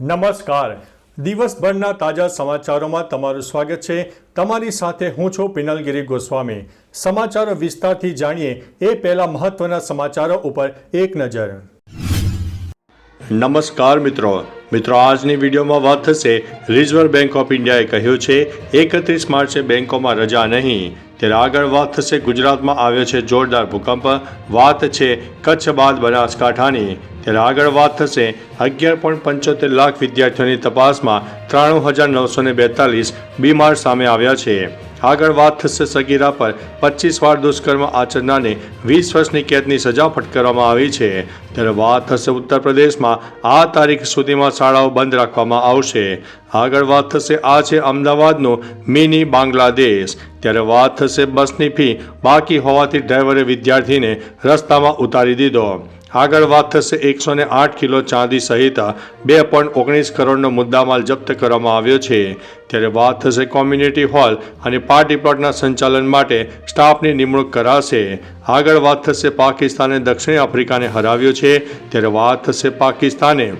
નમસ્કાર. દિવસભરના તાજા સમાચારોમાં તમારું સ્વાગત છે. તમારી સાથે હું છું પિનલગીરી ગોસ્વામી. સમાચારો વિસ્તારથી જાણીએ એ પહેલા મહત્વના સમાચારો ઉપર એક નજર. નમસ્કાર મિત્રો. આજની વિડીયોમાં વાત થશે રિઝર્વ બેંક ઓફ ઇન્ડિયાએ કહ્યું છે 31 માર્ચે બેંકોમાં રજા નહીં. ત્યારે આગળ વાત થશે ગુજરાતમાં આવ્યો છે જોરદાર ભૂકંપ. વાત છે કચ્છ બાદ બનાસકાંઠાની. ત્યારે આગળ વાત થશે 11.75 લાખ વિદ્યાર્થીઓની તપાસમાં 93,942 બીમાર સામે આવ્યા છે. આગળ વાત થશે સગીરા પર 25 વાર દુષ્કર્મ આચરનારને 20 વર્ષની કેદની સજા ફટકારવામાં આવી છે. ત્યારે વાત થશે ઉત્તર પ્રદેશમાં આ તારીખ સુધીમાં શાળાઓ બંધ રાખવામાં આવશે. આગળ વાત થશે આ છે અમદાવાદનું મિની બાંગ્લાદેશ. ત્યારે વાત થશે બસની ફી બાકી હોવાથી ડ્રાઈવરે વિદ્યાર્થીને રસ્તામાં ઉતારી દીધો. આગળ વાત થશે 108 કિલો ચાંદી સહિત 2.19 કરોડનો મુદ્દામાલ જપ્ત કરવામાં આવ્યો છે. ત્યારે વાત થશે કોમ્યુનિટી હોલ અને પાર્ટી પ્લોટના સંચાલન માટે સ્ટાફની નિમણૂક કરાશે. આગળ વાત થશે પાકિસ્તાને દક્ષિણ આફ્રિકાને હરાવ્યો છે. ત્યારે વાત થશે પાકિસ્તાને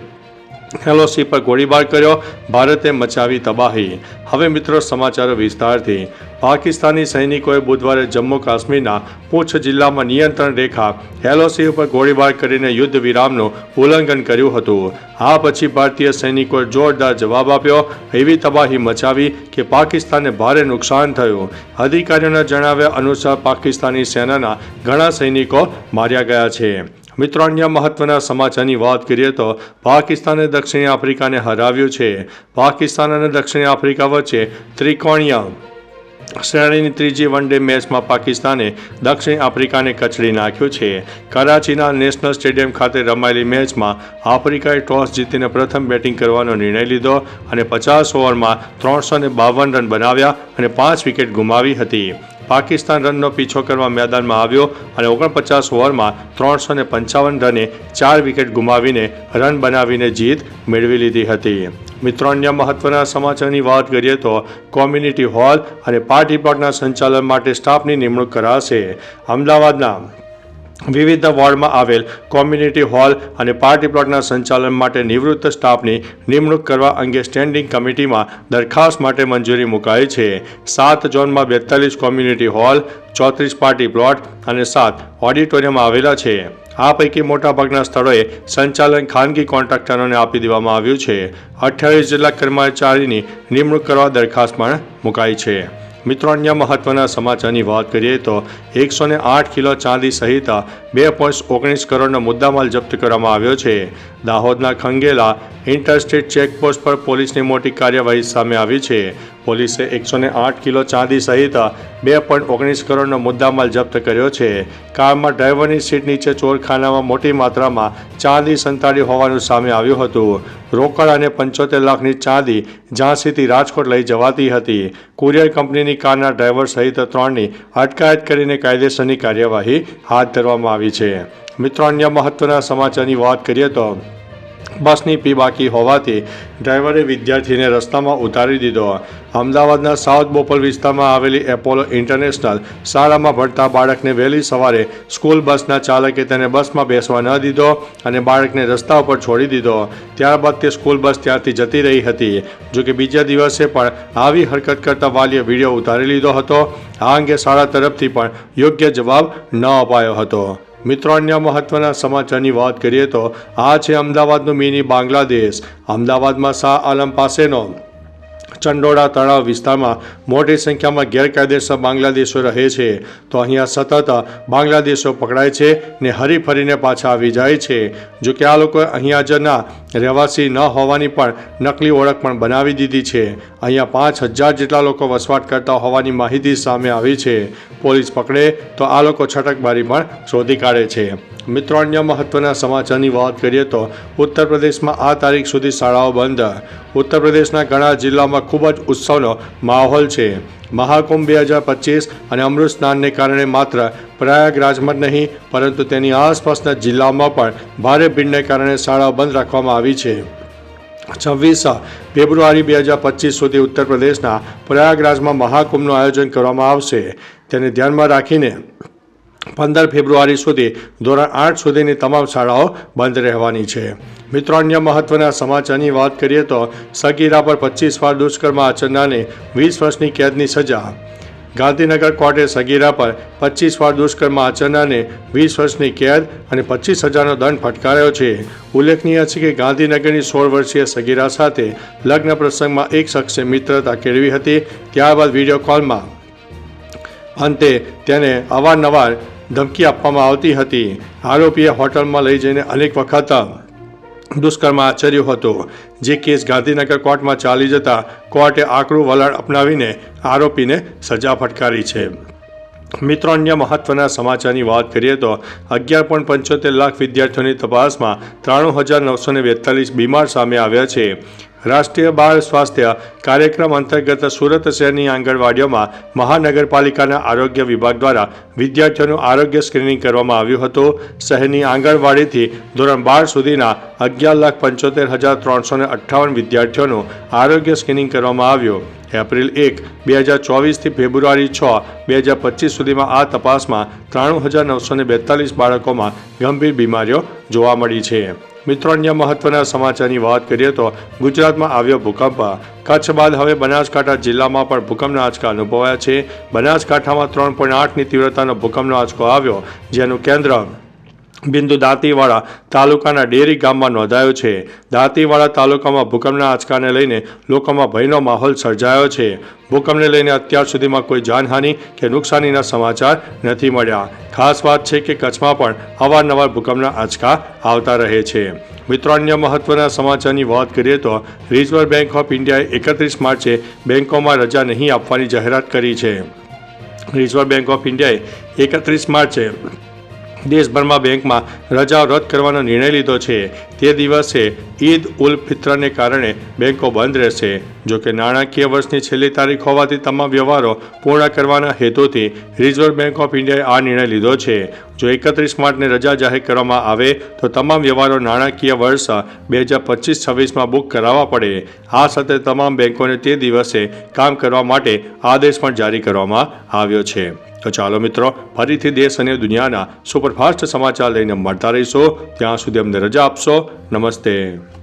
LOC પર ગોળીબાર કર્યો, ભારતે મચાવી તબાહી. હવે મિત્રો સમાચારો વિસ્તારથી. પાકિસ્તાની સૈનિકોએ બુધવારે જમ્મુ કાશ્મીરના પૂંછ જિલ્લામાં નિયંત્રણ રેખા LOC ઉપર ગોળીબાર કરીને યુદ્ધ વિરામનું ઉલ્લંઘન કર્યું હતું. આ પછી ભારતીય સૈનિકોએ જોરદાર જવાબ આપ્યો, એવી તબાહી મચાવી કે પાકિસ્તાનને ભારે નુકસાન થયું. અધિકારીઓના જણાવ્યા અનુસાર પાકિસ્તાની સેનાના ઘણા સૈનિકો માર્યા ગયા છે. મિત્રો અન્ય મહત્વના સમાચારની વાત કરીએ તો પાકિસ્તાને દક્ષિણ આફ્રિકાને હરાવ્યું છે. પાકિસ્તાન અને દક્ષિણ આફ્રિકા વચ્ચે ત્રિકોણીય શ્રેણીની ત્રીજી વન ડે મેચમાં પાકિસ્તાને દક્ષિણ આફ્રિકાને કચડી નાખ્યું છે. કરાચીના નેશનલ સ્ટેડિયમ ખાતે રમાયેલી મેચમાં આફ્રિકાએ ટોસ જીતીને પ્રથમ બેટિંગ કરવાનો નિર્ણય લીધો અને 50 ઓવરમાં 352 રન બનાવ્યા અને 5 વિકેટ ગુમાવી હતી. પાકિસ્તાન રનનો પીછો કરવા મેદાનમાં આવ્યો અને 49 ઓવરમાં 355 રને 4 વિકેટ ગુમાવીને રન બનાવીને જીત મેળવી લીધી હતી. મિત્રો અન્ય મહત્વના સમાચારની વાત કરીએ તો કોમ્યુનિટી હોલ અને પાર્ટી પ્લોટના સંચાલન માટે સ્ટાફની નિમણૂક કરાશે. અમદાવાદના વિવિધ વોર્ડમાં આવેલ કોમ્યુનિટી હોલ અને પાર્ટી પ્લોટના સંચાલન માટે નિવૃત્ત સ્ટાફની નિમણૂક કરવા અંગે સ્ટેન્ડિંગ કમિટીમાં દરખાસ્ત માટે મંજૂરી મુકાઈ છે. 7 ઝોનમાં 42 કોમ્યુનિટી હોલ, 34 પાર્ટી પ્લોટ અને 7 ઓડિટોરિયમ આવેલા છે. આ પૈકી મોટાભાગના સ્થળોએ સંચાલન ખાનગી કોન્ટ્રાક્ટરોને આપી દેવામાં આવ્યું છે. 28 જેટલા કર્મચારીની નિમણૂક કરવા દરખાસ્ત પણ મુકાઈ છે. મિત્રો અન્ય મહત્વના સમાચારની વાત કરીએ તો 108 કિલો ચાંદી સહિત 2.19 કરોડનો મુદ્દામાલ જપ્ત કરવામાં આવ્યો છે. દાહોદના ખંગેલા ઇન્ટરસ્ટેટ ચેકપોસ્ટ પર પોલીસની મોટી કાર્યવાહી સામે આવી છે. પોલીસે 108 કિલો ચાંદી સહિત 2.19 કરોડનો મુદ્દામાલ જપ્ત કર્યો છે. કારમાં ડ્રાઈવરની સીટ નીચે ચોરખાનામાં મોટી માત્રામાં ચાંદી સંતાડી હોવાનું સામે આવ્યું હતું. રોકડ અને 75 લાખની ચાંદી ઝાંસીથી રાજકોટ લઈ જવાતી હતી. કુરિયર કંપનીની કારના ડ્રાઈવર સહિત 3ની અટકાયત કરીને કાયદેસરની કાર્યવાહી હાથ ધરવામાં આવી છે. મિત્રો અન્ય મહત્વના સમાચારની વાત કરીએ તો બસની ફી બાકી હોવાથી ડ્રાઈવરે વિદ્યાર્થીને રસ્તામાં ઉતારી દીધો. અમદાવાદના સાઉથ બોપલ વિસ્તારમાં આવેલી એપોલો ઇન્ટરનેશનલ શાળામાં ભણતા બાળકને વહેલી સવારે સ્કૂલ બસના ચાલકે તેને બસમાં બેસવા ન દીધો અને બાળકને રસ્તા ઉપર છોડી દીધો. ત્યારબાદ તે સ્કૂલ બસ ત્યાંથી જતી રહી હતી. જોકે બીજા દિવસે પણ આવી હરકત કરતા વાલીએ વિડીયો ઉતારી લીધો હતો. આ અંગે શાળા તરફથી પણ યોગ્ય જવાબ ન અપાયો હતો. મિત્રો અન્ય મહત્વના સમાચારની વાત કરીએ તો આ છે અમદાવાદનું મિની બાંગ્લાદેશ. અમદાવાદમાં શાહ આલમ પાસેનો ચંડોળા તળાવ વિસ્તારમાં મોટી સંખ્યામાં ગેરકાયદેસર બાંગ્લાદેશો રહે છે. તો અહીંયા સતત બાંગ્લાદેશો પકડાય છે ને હરીફરીને પાછા આવી જાય છે. જો કે આ લોકો અહીંયા જના રહેવાસી ન હોવાની પણ નકલી ઓળખ પણ બનાવી દીધી છે. અહીંયા 5,000 જેટલા લોકો વસવાટ કરતા હોવાની માહિતી સામે આવી છે. પોલીસ પકડે તો આ લોકો છટકબારી પણ શોધી કાઢે છે. મિત્રો અન્ય મહત્વના સમાચારની વાત કરીએ તો ઉત્તર પ્રદેશમાં આ તારીખ સુધી શાળાઓ બંધ. ઉત્તર પ્રદેશના ઘણા જિલ્લામાં ખૂબ જ ઉત્સવનો માહોલ છે. મહાકુંભ 2025 અને અમૃત સ્નાનને કારણે માત્ર પ્રયાગરાજમાં જ નહીં પરંતુ તેની આસપાસના જિલ્લામાં પણ ભારે ભીડને કારણે શાળાઓ બંધ રાખવામાં આવી છે. 26 ફેબ્રુઆરી 2025 સુધી ઉત્તર પ્રદેશના પ્રયાગરાજમાં મહાકુંભનું આયોજન કરવામાં આવશે. તેને ધ્યાનમાં રાખીને 15 ફેબ્રુઆરી સુધી ધોરણ 8 સુધીની તમામ શાળાઓ બંધ રહેવાની છે. મિત્રો, અન્ય મહત્વના સમાચારની વાત કરીએ તો સગીરા પર 25 વાર દુષ્કર્મ આચરનારને 20 વર્ષની કેદની સજા. ગાંધીનગર કોર્ટે સગીરા પર 25 વાર દુષ્કર્મ આચરનારને 20 વર્ષની કેદ અને 25,000નો દંડ ફટકાર્યો છે. ઉલ્લેખનીય છે કે ગાંધીનગરની 16 વર્ષીય સગીરા સાથે લગ્ન પ્રસંગમાં એક શખ્સે મિત્રતા કેળવી હતી. ત્યારબાદ વિડીયો કોલમાં અંતે તેને અવારનવાર ધમકી આપવામાં આવતી હતી. આરોપીએ હોટલમાં લઈ જઈને અનેક વખત દુષ્કર્મ આચર્યું હતું. જે કેસ ગાંધીનગર કોર્ટમાં ચાલી જતા કોર્ટે આકરું વલણ અપનાવીને આરોપીને સજા ફટકારી છે. મિત્રો, અન્ય મહત્વના સમાચારની વાત કરીએ તો 11.75 લાખ વિદ્યાર્થીઓની તપાસમાં 93,942 બીમાર સામે આવ્યા છે. રાષ્ટ્રીય બાળ સ્વાસ્થ્ય કાર્યક્રમ અંતર્ગત સુરત શહેરની આંગણવાડીઓમાં મહાનગરપાલિકાના આરોગ્ય વિભાગ દ્વારા વિદ્યાર્થીઓનું આરોગ્ય સ્ક્રીનિંગ કરવામાં આવ્યું હતું. શહેરની આંગણવાડીથી ધોરણ 12 સુધીના 11,75,358 વિદ્યાર્થીઓનું આરોગ્ય સ્ક્રીનિંગ કરવામાં આવ્યું. એપ્રિલ 1, 2024થી ફેબ્રુઆરી 6, 2025 સુધીમાં આ તપાસમાં 93,942 બાળકોમાં ગંભીર બીમારીઓ જોવા મળી છે. મિત્રો, અન્ય મહત્વના સમાચારની વાત કરીએ તો ગુજરાતમાં આવ્યો ભૂકંપ. કચ્છ બાદ હવે બનાસકાંઠા જિલ્લામાં પણ ભૂકંપના આંચકા અનુભવાયા છે. બનાસકાંઠામાં 3.8ની તીવ્રતાનો ભૂકંપનો આંચકો આવ્યો, જેનું કેન્દ્ર બિંદુ દાંતીવાડા તાલુકાના ડેરી ગામમાં નોંધાયો છે. દાંતીવાડા તાલુકામાં ભૂકંપના આંચકાને લઈને લોકોમાં ભયનો માહોલ સર્જાયો છે. ભૂકંપને લઈને અત્યાર સુધીમાં કોઈ જાનહાનિ કે નુકસાનીના સમાચાર નથી મળ્યા. ખાસ વાત છે કે કચ્છમાં પણ અવારનવાર ભૂકંપના આંચકા આવતા રહે છે. મિત્રો, અન્ય મહત્વના સમાચારની વાત કરીએ તો રિઝર્વ બેંક ઓફ ઇન્ડિયાએ 31 માર્ચે બેંકોમાં રજા નહીં આપવાની જાહેરાત કરી છે. રિઝર્વ બેંક ઓફ ઇન્ડિયાએ 31 માર્ચે દેશભરમાં બેંકમાં રજાઓ રદ કરવાનો નિર્ણય લીધો છે. તે દિવસે ઈદ ઉલ ફિત્રને કારણે બેંકો બંધ રહેશે. જો કે નાણાકીય વર્ષની છેલ્લી તારીખ હોવાથી તમામ વ્યવહારો પૂર્ણ કરવાના હેતુથી રિઝર્વ બેંક ઓફ ઇન્ડિયાએ આ નિર્ણય લીધો છે. જો 31 માર્ચને રજા જાહેર કરવામાં આવે તો તમામ વ્યવહારો નાણાકીય વર્ષ 2025-26માં બુક કરાવવા પડે. આ સાથે તમામ બેંકોને તે દિવસે કામ કરવા માટે આદેશ પણ જારી કરવામાં આવ્યો છે. તો ચાલો મિત્રો, ફરીથી દેશ અને દુનિયાના સુપરફાસ્ટ સમાચાર લઈને મળતા રહીશો. ત્યાં સુધી અમને રજા આપશો. નમસ્તે.